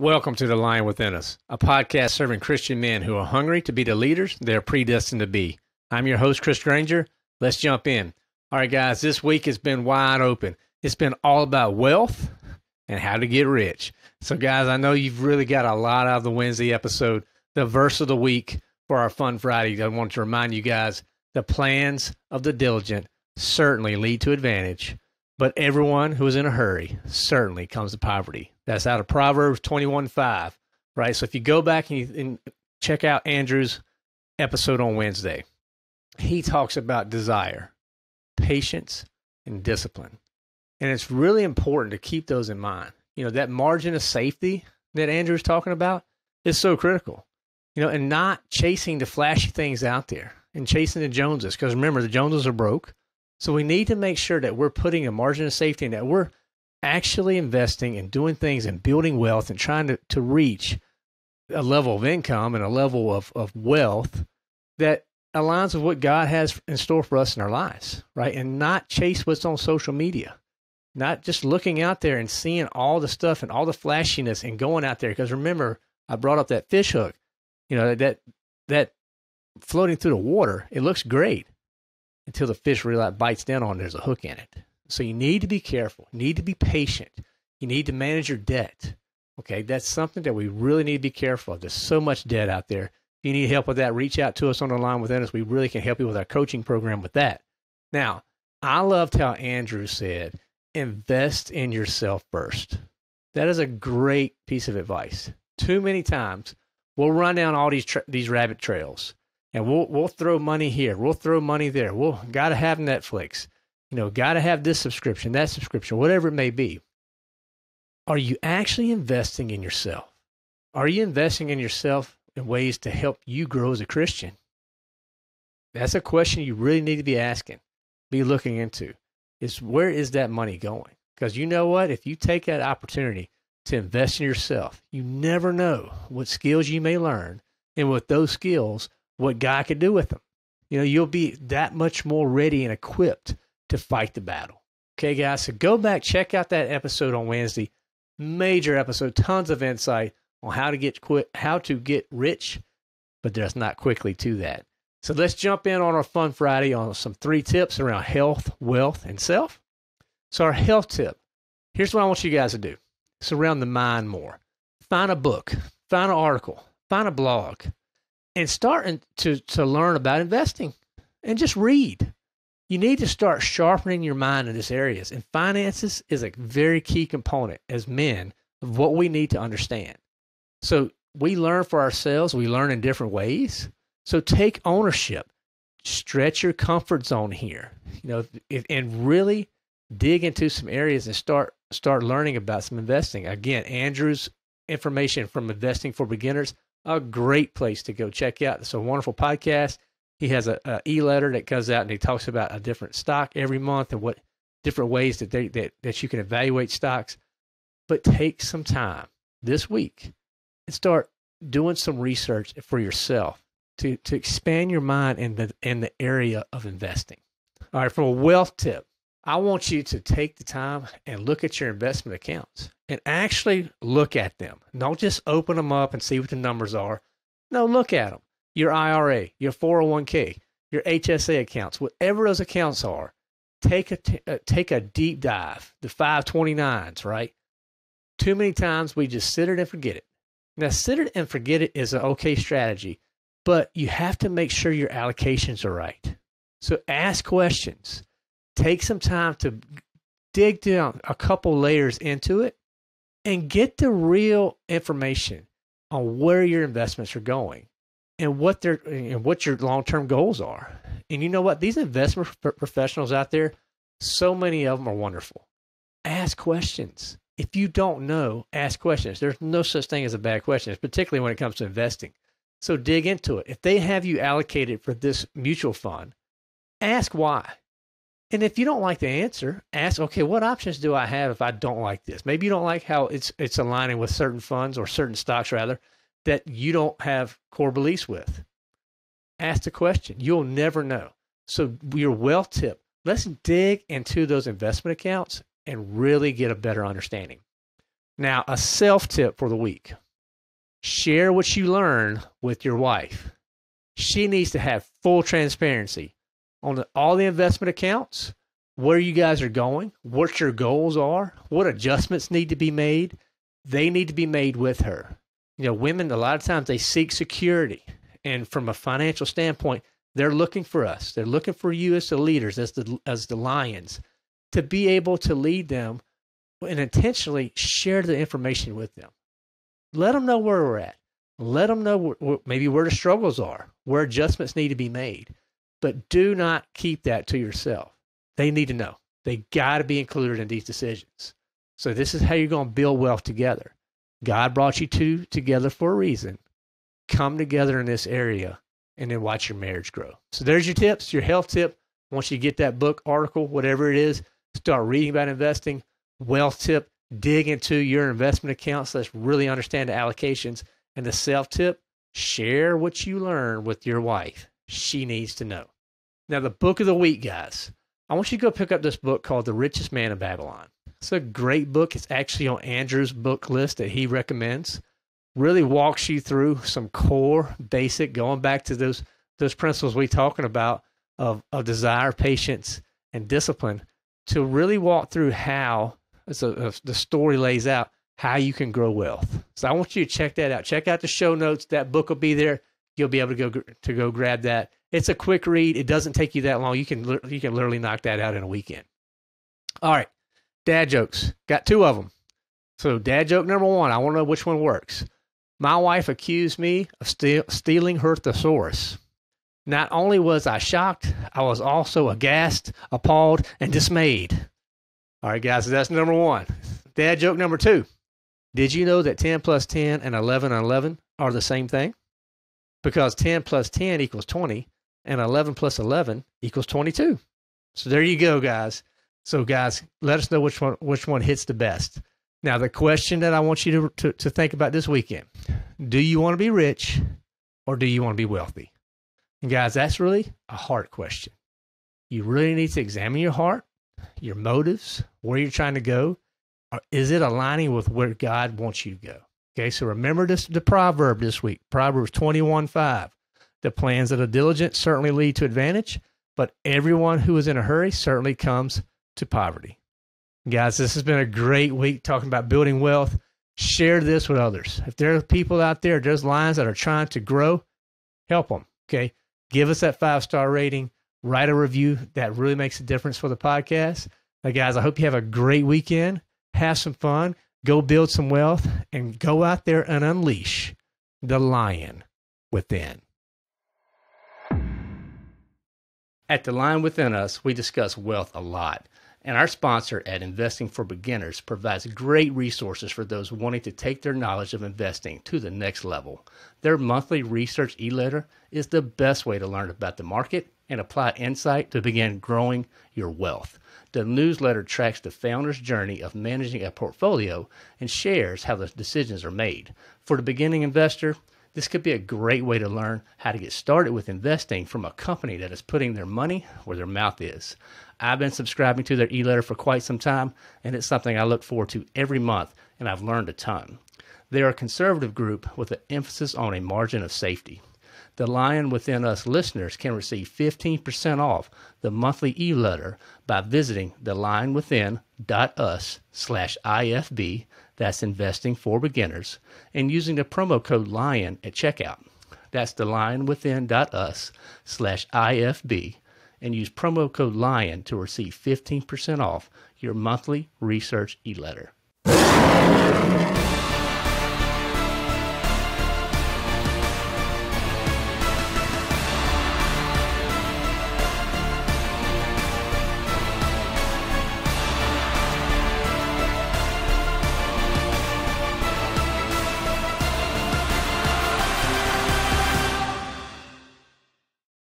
Welcome to The Lion Within Us, a podcast serving Christian men who are hungry to be the leaders they're predestined to be. I'm your host, Chris Granger. Let's jump in. All right, guys, this week has been wide open. It's been all about wealth and how to get rich. So, guys, I know you've really got a lot out of the Wednesday episode. The verse of the week for our Fun Friday, I want to remind you guys, the plans of the diligent certainly lead to advantage, but everyone who is in a hurry certainly comes to poverty. That's out of Proverbs 21:5, right? So if you go back and check out Andrew's episode on Wednesday, he talks about desire, patience, and discipline. And it's really important to keep those in mind. You know, that margin of safety that Andrew's talking about is so critical, you know, and not chasing the flashy things out there and chasing the Joneses. Because remember, the Joneses are broke. So we need to make sure that we're putting a margin of safety and that we're actually investing and doing things and building wealth and trying to reach a level of income and a level of wealth that aligns with what God has in store for us in our lives, right? And not chase what's on social media, not just looking out there and seeing all the stuff and all the flashiness and going out there. Because remember, I brought up that fish hook, you know, that floating through the water, it looks great until the fish really bites down on it, there's a hook in it. So you need to be careful. You need to be patient. You need to manage your debt. Okay, that's something that we really need to be careful of. There's so much debt out there. If you need help with that, reach out to us on The Line Within Us. We really can help you with our coaching program with that. Now, I loved how Andrew said, invest in yourself first. That is a great piece of advice. Too many times, we'll run down all these rabbit trails, and we'll throw money here. We'll throw money there. We'll got to have Netflix. You know, got to have this subscription, that subscription, whatever it may be. Are you actually investing in yourself? Are you investing in yourself in ways to help you grow as a Christian? That's a question you really need to be asking, be looking into, is where is that money going? Because you know what? If you take that opportunity to invest in yourself, you never know what skills you may learn, and with those skills, what God could do with them. You know, you'll be that much more ready and equipped to fight the battle. Okay, guys, so go back, check out that episode on Wednesday. Major episode, tons of insight on how to get rich, but there's not quickly to that. So let's jump in on our Fun Friday on some 3 tips around health, wealth, and self. So our health tip, here's what I want you guys to do. Surround the mind more. Find a book, find an article, find a blog, and start to learn about investing and just read. You need to start sharpening your mind in these areas. And finances is a very key component as men of what we need to understand. So we learn for ourselves. We learn in different ways. So take ownership. Stretch your comfort zone here. You know, and really dig into some areas and start learning about some investing. Again, Andrew's information from Investing for Beginners, a great place to go check out. It's a wonderful podcast. He has a e-letter that comes out and he talks about a different stock every month and what different ways that you can evaluate stocks. But take some time this week and start doing some research for yourself to expand your mind in the area of investing. All right, from a wealth tip, I want you to take the time and look at your investment accounts and actually look at them. Don't just open them up and see what the numbers are. No, look at them. Your IRA, your 401k, your HSA accounts, whatever those accounts are, take a deep dive, the 529s, right? Too many times we just sit it and forget it. Now, sit it and forget it is an okay strategy, but you have to make sure your allocations are right. So ask questions. Take some time to dig down a couple layers into it and get the real information on where your investments are going. And what your long-term goals are. And you know what? These investment professionals out there, so many of them are wonderful. Ask questions. If you don't know, ask questions. There's no such thing as a bad question, particularly when it comes to investing. So dig into it. If they have you allocated for this mutual fund, ask why. And if you don't like the answer, ask, okay, what options do I have if I don't like this? Maybe you don't like how it's aligning with certain funds or certain stocks, rather, that you don't have core beliefs with. Ask the question. You'll never know. So your wealth tip, let's dig into those investment accounts and really get a better understanding. Now, a self-tip for the week. Share what you learn with your wife. She needs to have full transparency on all the investment accounts, where you guys are going, what your goals are, what adjustments need to be made. They need to be made with her. You know, women, a lot of times they seek security. And from a financial standpoint, they're looking for us. They're looking for you as the leaders, as the lions, to be able to lead them and intentionally share the information with them. Let them know where we're at. Let them know maybe where the struggles are, where adjustments need to be made. But do not keep that to yourself. They need to know. They got to be included in these decisions. So this is how you're going to build wealth together. God brought you two together for a reason. Come together in this area and then watch your marriage grow. So there's your tips, your health tip. Once you get that book, article, whatever it is, start reading about investing. Wealth tip, dig into your investment accounts. Let's really understand the allocations. And the self tip, share what you learn with your wife. She needs to know. Now, the book of the week, guys. I want you to go pick up this book called The Richest Man in Babylon. It's a great book. It's actually on Andrew's book list that he recommends. Really walks you through some core, basic, going back to those principles we talking about of desire, patience, and discipline, to really walk through how the story lays out how you can grow wealth. So I want you to check that out. Check out the show notes. That book will be there. You'll be able to go grab that. It's a quick read. It doesn't take you that long. You can literally knock that out in a weekend. All right, dad jokes. Got two of them. So dad joke number one, I want to know which one works. My wife accused me of stealing her thesaurus. Not only was I shocked, I was also aghast, appalled, and dismayed. All right, guys, so that's number one. Dad joke number two. Did you know that 10 plus 10 and 11 and 11 are the same thing? Because 10 plus 10 equals 20, and 11 plus 11 equals 22. So there you go, guys. So, guys, let us know which one hits the best. Now, the question that I want you to think about this weekend, do you want to be rich or do you want to be wealthy? And, guys, that's really a heart question. You really need to examine your heart, your motives, where you're trying to go. Or is it aligning with where God wants you to go? Okay, so remember the proverb this week, Proverbs 21:5. The plans of the diligent certainly lead to advantage, but everyone who is in a hurry certainly comes to poverty. Guys, this has been a great week talking about building wealth. Share this with others. If there are people out there, there's lions that are trying to grow, help them, okay? Give us that 5-star rating. Write a review. That really makes a difference for the podcast. Now, guys, I hope you have a great weekend. Have some fun. Go build some wealth and go out there and unleash the lion within. At The Lion Within Us, we discuss wealth a lot. And our sponsor at Investing for Beginners provides great resources for those wanting to take their knowledge of investing to the next level. Their monthly research e-letter is the best way to learn about the market and apply insight to begin growing your wealth. The newsletter tracks the founder's journey of managing a portfolio and shares how the decisions are made. For the beginning investor, this could be a great way to learn how to get started with investing from a company that is putting their money where their mouth is. I've been subscribing to their e-letter for quite some time, and it's something I look forward to every month, and I've learned a ton. They're a conservative group with an emphasis on a margin of safety. The Lion Within Us listeners can receive 15% off the monthly e-letter by visiting thelionwithin.us/IFB, that's Investing for Beginners, and using the promo code LION at checkout. That's thelionwithin.us/IFB, and use promo code LION to receive 15% off your monthly research e-letter.